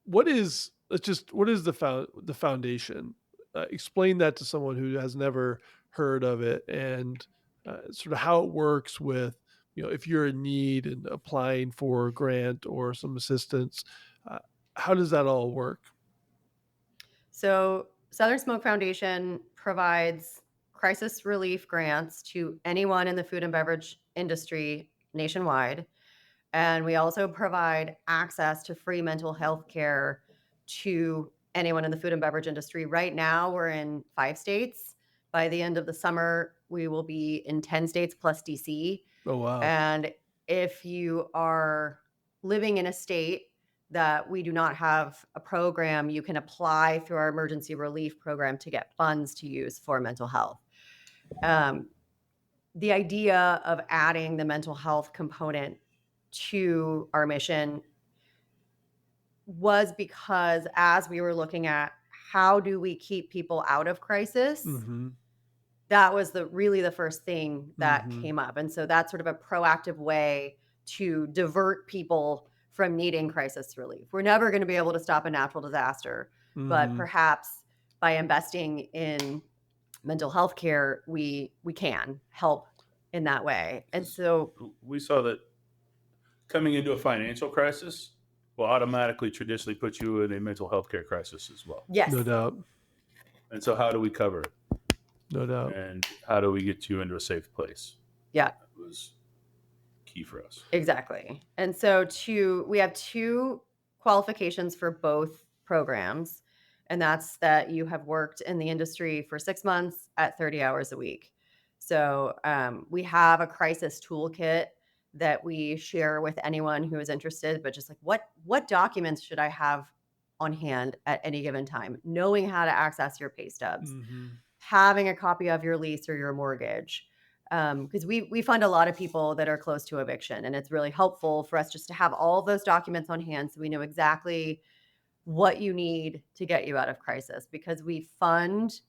what is the foundation? Explain that to someone who has never heard of it, and sort of how it works with, if you're in need and applying for a grant or some assistance. Uh, how does that all work? So, Southern Smoke Foundation provides crisis relief grants to anyone in the food and beverage industry nationwide. And we also provide access to free mental health care to anyone in the food and beverage industry. Right now, we're in 5 states. By the end of the summer, we will be in 10 states plus DC. Oh, wow. And if you are living in a state that we do not have a program, you can apply through our emergency relief program to get funds to use for mental health. Um, the idea of adding the mental health component to our mission was because as we were looking at how do we keep people out of crisis, Mhm. that was the first thing that Mhm. came up. And so that's sort of a proactive way to divert people from needing crisis relief. We're never going to be able to stop a natural disaster, but Mhm. perhaps by investing in mental health care, we can help in that way. And Because so we saw that coming into a financial crisis will automatically traditionally put you in a mental health care crisis as well. No yes, doubt. And so, how do we cover it? No doubt. And how do we get you into a safe place? yeah, That was key for us. exactly. And so we have two qualifications for both programs, and that's that you have worked in the industry for 6 months at 30 hours a week. So we have a crisis toolkit that we share with anyone who is interested, but just like what documents should I have on hand at any given time? Knowing how to access your pay stubs, Mhm. having a copy of your lease or your mortgage. Because we find a lot of people that are close to eviction, and it's really helpful for us just to have all of those documents on hand so we know exactly what you need to get you out of crisis. Because we fund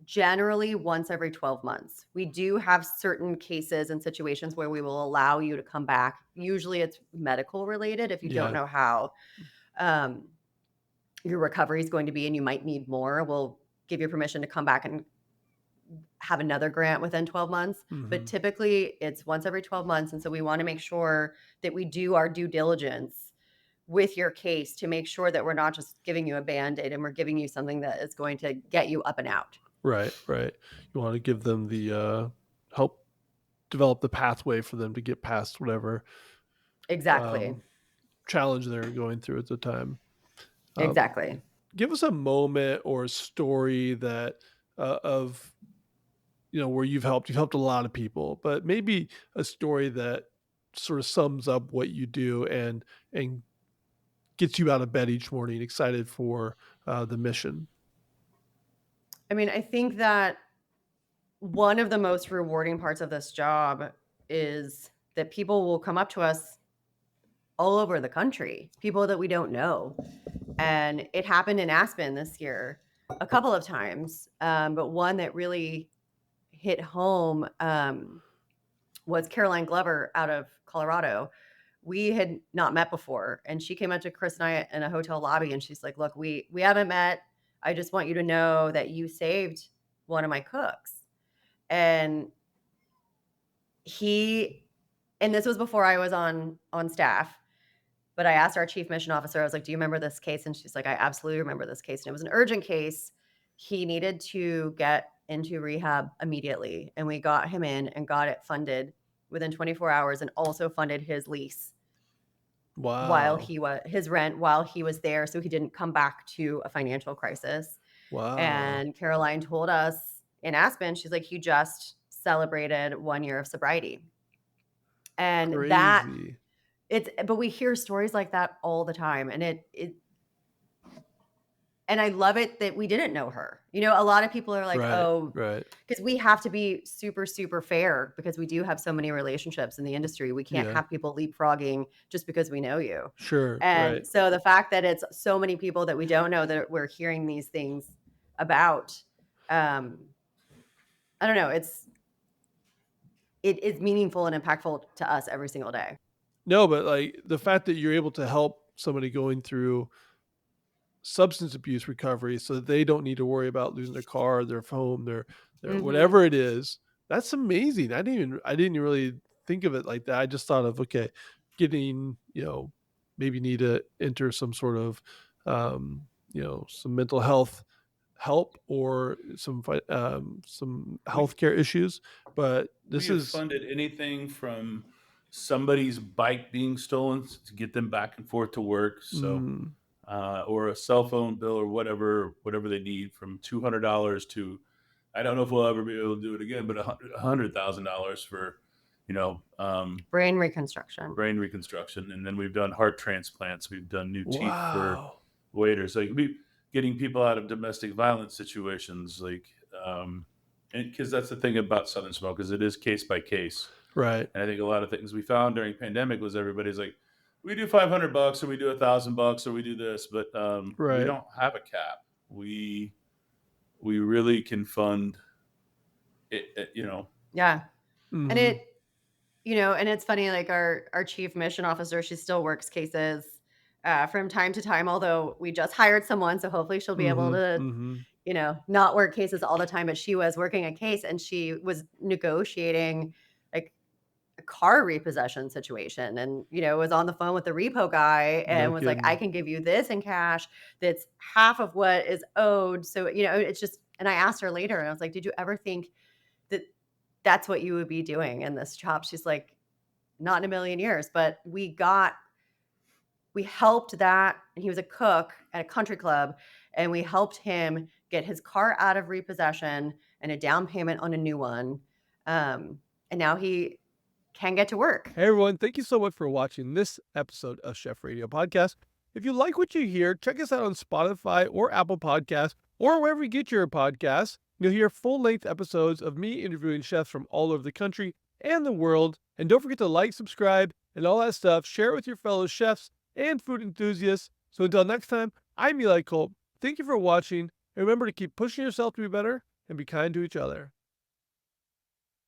generally once every 12 months. We do have certain cases and situations where we will allow you to come back. Usually it's medical related if you don't Yeah. know how um, your recovery is going to be and you might need more. We'll give you permission to come back and have another grant within 12 months, but Mhm. typically it's once every 12 months. And so we want to make sure that we do our due diligence with your case to make sure that we're not just giving you a band-aid and we're giving you something that is going to get you up and out. Right, right. You wanna give them the, help develop the pathway for them to get past whatever, Exactly. um, challenge they're going through at the time. Um, Exactly. give us a moment or a story that, of, where you've helped a lot of people, but maybe a story that sort of sums up what you do and gets you out of bed each morning excited for, the mission. I mean, I think that one of the most rewarding parts of this job is that people will come up to us all over the country, people that we don't know. And it happened in Aspen this year a couple of times. But one that really hit home was Caroline Glover out of Colorado. We had not met before, and she came up to Chris and I in a hotel lobby, and she's like, "Look, we haven't met. I just want you to know that you saved one of my cooks." And he, and this was before I was on staff. But I asked our chief mission officer, I was like, "Do you remember this case?" And she's like, "I absolutely remember this case." And it was an urgent case. He needed to get into rehab immediately, and we got him in and got it funded within 24 hours and also funded his lease while Wow. he was his rent while he was there so he didn't come back to a financial crisis. Wow. And Caroline told us in Aspen, she's like, "He just celebrated 1 year of sobriety." And that Crazy. it's but we hear stories like that all the time, and it and I love it that we didn't know her. You know, a lot of people are like, Right, "Oh," right. because we have to be super, super fair because we do have so many relationships in the industry. We can't Yeah. have people leapfrogging just because we know you. Sure, right. And so the fact that it's so many people that we don't know that we're hearing these things about, um, I don't know, it is meaningful and impactful to us every single day. No, but, like, the fact that you're able to help somebody going through substance abuse recovery so that they don't need to worry about losing their car, their home, their Mhm. whatever it is. That's amazing. I didn't really think of it like that. I just thought of, okay, getting, maybe need to enter some sort of, some mental health help or some We healthcare issues. But we this have is funded anything from somebody's bike being stolen to get them back and forth to work. So mm, or a cell phone bill or whatever they need, from $200 to, I don't know if we'll ever be able to do it again, but $100,000 for, you know, Brain reconstruction. brain reconstruction. And then we've done heart transplants. We've done new teeth for wow. waiters. Like we getting people out of domestic violence situations, like, and because that's the thing about Southern Smoke is it is case by case. Right. And I think a lot of things we found during pandemic was everybody's like, we do $500 or we do $1,000 or we do this, but we Right. don't have a cap. We really can fund it. Yeah. And Mhm. and it's funny, like our chief mission officer, she still works cases from time to time, although we just hired someone, so hopefully she'll be able Mhm. to, Mhm. not work cases all the time, but she was working a case and she was negotiating like a car repossession situation and was on the phone with the repo guy No and was like, I kidding. can give you this in cash that's half of what is owed. So, it's just, and I asked her later and I was like, did you ever think that that's what you would be doing in this job? She's like, not in a million years, but we helped that. And he was a cook at a country club and we helped him get his car out of repossession and a down payment on a new one. And now he can get to work. Hey everyone, thank you so much for watching this episode of Chef Radio Podcast. If you like what you hear, check us out on Spotify or Apple Podcasts or wherever you get your podcasts. You'll hear full-length episodes of me interviewing chefs from all over the country and the world. And don't forget to like, subscribe, and all that stuff. Share it with your fellow chefs and food enthusiasts. So until next time, I'm Eli Kulp. Thank you for watching. And remember to keep pushing yourself to be better and be kind to each other.